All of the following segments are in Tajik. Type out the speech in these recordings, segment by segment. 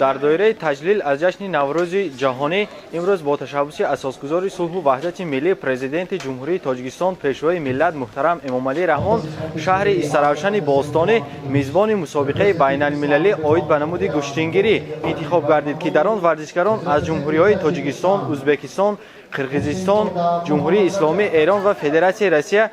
در دایره تجلیل از جشن نوروز جهانی امروز با تشبث اساسگزار صلح و وحدت ملی پرزیدنت جمهوری تاجیکستان پیشوای ملت محترم امامعلی رحمان شهر استراوشن باستانی میزبان مسابقه بین المللی عاید به نمود گشتینگیری انتخاب گردید که در آن ورزشکاران از جمهوری‌های تاجیکستان، ازبکستان، قرقیزستان، جمهوری اسلامی ایران و فدراسیون روسیه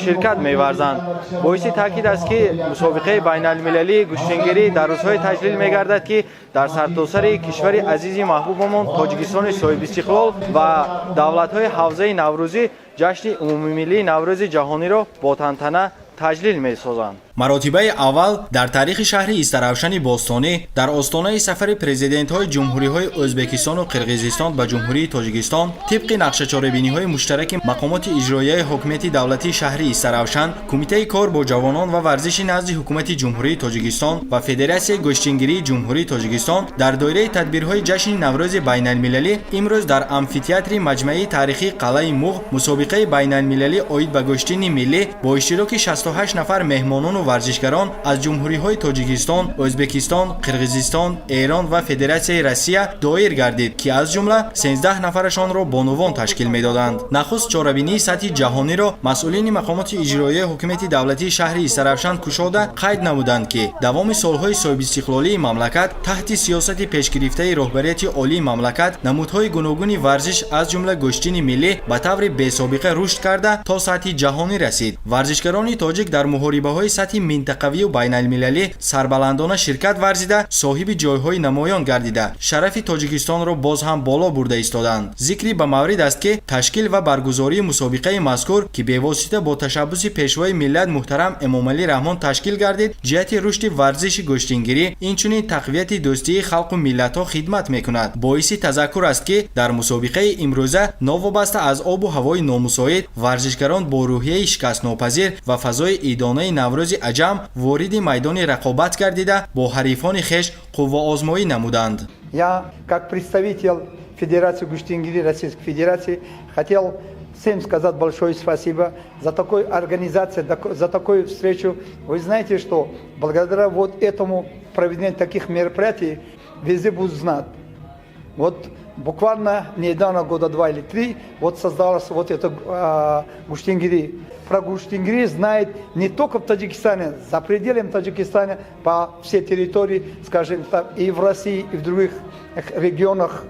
شرکت می‌ورزند. باعث تاکید است که مسابقه بین المللی گشتینگیری در روزهای تجلیل می‌گردد که در سرتاسر کشور عزیز محبوبمان تاجیکستان صاحب استقلال و دولت‌های حوزه نوروزی جشن عمومی ملی نوروز جهانی را با تنتنه تجلیل می‌سازند. مراتبه اول در تاریخ شهر استراوشن باستانی در آستانه سفر پرزیدنت‌های جمهوری‌های ازبکستان و قرقیزستان به جمهوری تاجیکستان طبق نقشه‌چاره‌بینی‌های مشترک مقامات اجرایی حکومت دولتی شهر استراوشن، کمیته کار با جوانان و ورزش نزد حکومت جمهوری تاجیکستان و فدراسیون گشتینگیری جمهوری تاجیکستان در دایره تدبیرهای جشن نوروز بین‌المللی امروز در آمفی‌تئاتر مجمعی تاریخی قلعه مغ مسابقه بین‌المللی عاید به گشتین ملی با اشتراک 68 نفر مهمانان و ورزشکاران از جمهوری‌های تاجیکستان، ازبکستان، قرقیزستان، ایران و فدراسیون روسیه دایر گردید که از جمله 13 نفرشان را بانوان تشکیل می‌دادند. نخست چاره‌بینی سطح جهانی را مسئولین مقامات اجرایی حکومت دولتی شهر استراوشن کشوده قید نمودند که دوام سال‌های صاحب استقلالی مملکت تحت سیاست پیشگرفته رهبریت عالی مملکت نمودهای گوناگون ورزش از جمله گشتین ملی به طور بی‌سابقه رشد کرده تا سطح جهانی رسید. ورزشکاران تاجیک در محاربه‌های سطح منطقوی و بین المللی سربلندانه شرکت ورزیده صاحب جایهای نمایان گردیده شرف تاجیکستان را باز هم بالا برده ایستادند. ذکری به مورد است که تشکیل و برگزاری مسابقه مذکور که به واسطه با تشبث پیشوای ملت محترم امامعلی رحمان تشکیل گردید جهت رشد ورزش گشتینگیری اینچنین تقویت دوستی خلق و ملت‌ها خدمت می‌کند. باعث تذکر است که در مسابقه امروزه نوابسته از آب و هوای نامساعد ورزشکاران با روحیه شکست ناپذیر و فضای ایدانه نوروز عجم وارد میدان رقابت گردیده با حریفان خیش قوه آزمایی نمودند. Я, как представитель Федерации Гуштингири Российской Федерации, хотел всем сказать большое спасибо за такую организацию, за такую встречу. Вы знаете, что благодаря вот этому проведению таких мероприятий везде будут знать. Вот буквально недавно, года 2 или 3, вот создалась вот эта Гуштингири. Про Гуштингири знает не только в Таджикистане, за пределами Таджикистана, по всей территории, скажем так, и в России, и в других регионах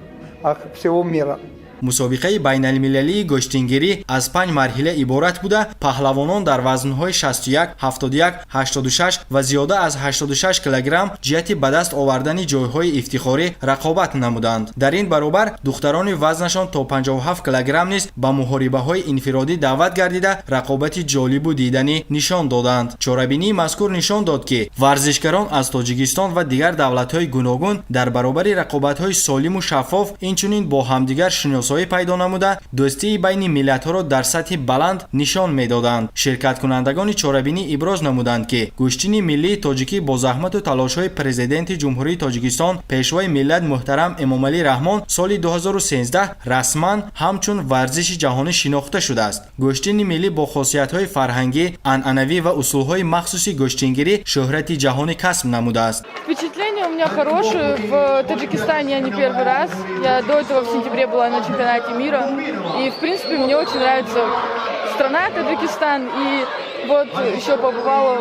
всего мира. مسابقه بین المللی گشتینگیری از 5 مرحله عبارت بوده. پهلوانان در وزن‌های 61, 71, 86 و زیاده از 86 کیلوگرم جهت به دست آوردن جایهای افتخاری رقابت نمودند. در این برابر دختران وزنشان تا 57 کیلوگرم نیز به محاربه‌های انفرادی دعوت گردیده رقابت جالب و دیدنی نشان دادند. چاره‌بینی مذکور نشان داد که ورزشکاران از تاجیکستان و دیگر دولت‌های گوناگون در برابر رقابت‌های سالم و شفاف اینچنین با همدیگر شناسایی پیدا نموده دوستی بین ملت‌ها را در سطح بلند نشان می‌دادند. شرکت کنندگان چاره‌بینی ابراز نمودند که گشتین ملی تاجیکی با زحمت و تلاش‌های پرزیدنت جمهوری تاجیکستان پیشوای ملت محترم امامعلی رحمان سال 2013 رسما همچون ورزش جهانی شناخته شده است. گشتین ملی با خاصیت‌های فرهنگی، عنعنوی و اصول‌های مخصوص گشتینگیری شهرت جهانی کسب نموده است. Впечатления у меня хорошие. В Таджикистане я не первый раз. Я до этого в сентябре была на чемпионате мира. И, в принципе, мне очень нравится страна Таджикистан. И вот еще побывала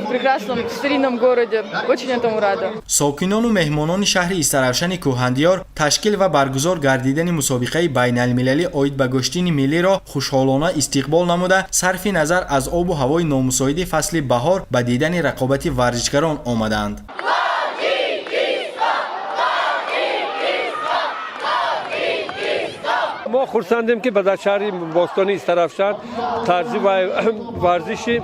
в прекрасном старинном городе. Очень этому рада. ساکنان و مهمانان شهر استراوشن کوهندیار تشکیل و برگزار گردیدن مسابقه بین المللی عاید به گشتین ملی را خوشحالانه استقبال نموده صرف نظر از آب و هوای نامساعد فصل بهار به دیدن رقابت ورزشکاران آمدند. ما خرسندیم که به شهر باستانی استراوشن طرز ورزش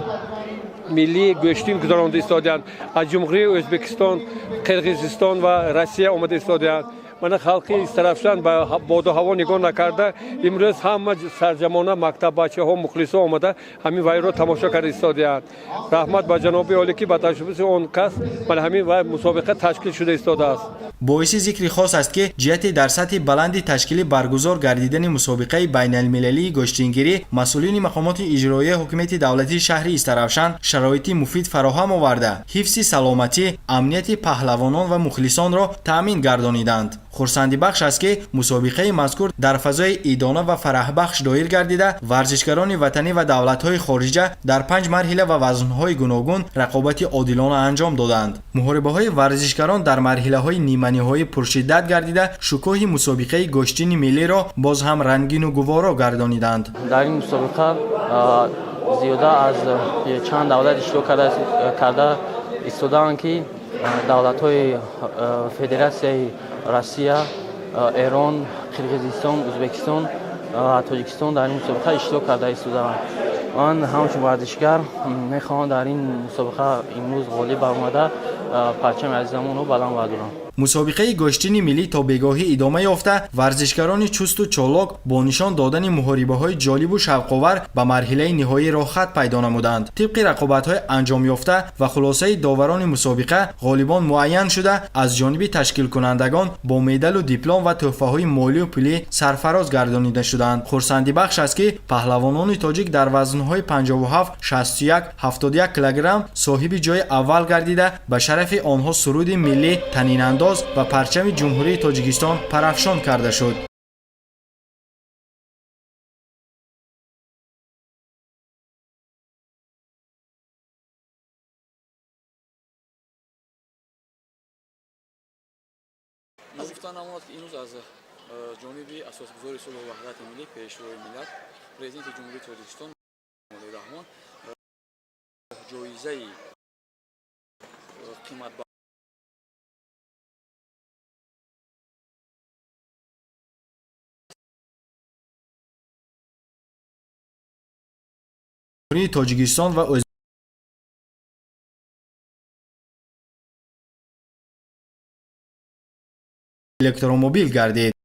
ملی گشتین گذرانده ایستادند. از جمهوری ازبکستان، قرقیزستان و روسیه آمده ایستادند мана халқи Истарафшан ба боду ҳаво нигоҳ накарда имрӯз ҳама сарҷамона мактаб бачаҳо мухлисо омада ҳамин вайро тамошо карда истодаанд. Раҳмат ба ҷаноби олӣ ки ба ташаббуси он кас мана ҳамин вай мусобиқа ташкил шуда истодааст. боиси зикри хос аст ки ҷиҳати дар сатҳи баланди ташкили баргузор гардидани мусобиқаи байналмилалии гӯштингирӣ масъулини мақомоти иҷроия ҳокимияти давлатии шаҳри Истарафшан шароити муфид фароҳам оварда ҳифзи саломатӣ, амнияти паҳлавонон ва мухлисонро таъмин гардониданд. хурсандибахш аст ки мусобиқаи мазкур дар фазои идона ва фараҳбахш доир гардида варзишгарони ватанӣ ва давлатҳои хориҷа дар 5 марҳила ва вазнҳои гуногун рақобати одилона анҷом доданд. муҳорибаҳои варзишгарон дар марҳилаҳои ниманиҳои пуршиддат гардида шукӯҳи мусобиқаи гӯштини миллиро боз ҳам рангину гуворо гардониданд. дар ин мусобиқа зиёда аз чанд давлат иштирок карда истодаанд ки давлатҳои федератсияи Россия, Эрон, Қирғизистон, Ӯзбекистон ва Тоҷикистон дар ин мусобиқа иштирок карда истодаанд. ман ҳамчун варзишгар мехоҳам дар ин мусобиқа имрӯз ғолиб омада парчами азизамонро баланд бардорам. мусобиқаи гӯштини миллӣ то бегоҳӣ идома ёфта, варзишгарони чусту чолок бо нишон додани муҳорибаҳои ҷолибу шавқовар ба марҳилаи ниҳоӣ роҳхат пайдо намуданд. тибқи рақобатҳои анҷомёфта ва хулосаи доварони мусобиқа ғолибон муайян шуда аз ҷониби ташкилкунандагон бо медалу диплом ва тӯҳфаҳои молию пулӣ сарфароз гардонида шуданд. хурсандибахш аст ки паҳлавонони тоҷик дар вазнҳои 57, 61, 71 килограмм соҳиби ҷои аввал гардида ба шарафи онҳо суруди миллӣ танинандоз ва парчами ҷумҳурии Тоҷикистон парафшон карда шуд. гуфта намояд ки имрӯз аз ҷониби асосгузори сулҳу ваҳдати миллӣ пешвои миллат президенти ҷумҳурии Тоҷикистон Эмомалӣ Раҳмон ҷоизаи қиматбаҳо Тоҷикистон ва электромобил гардид.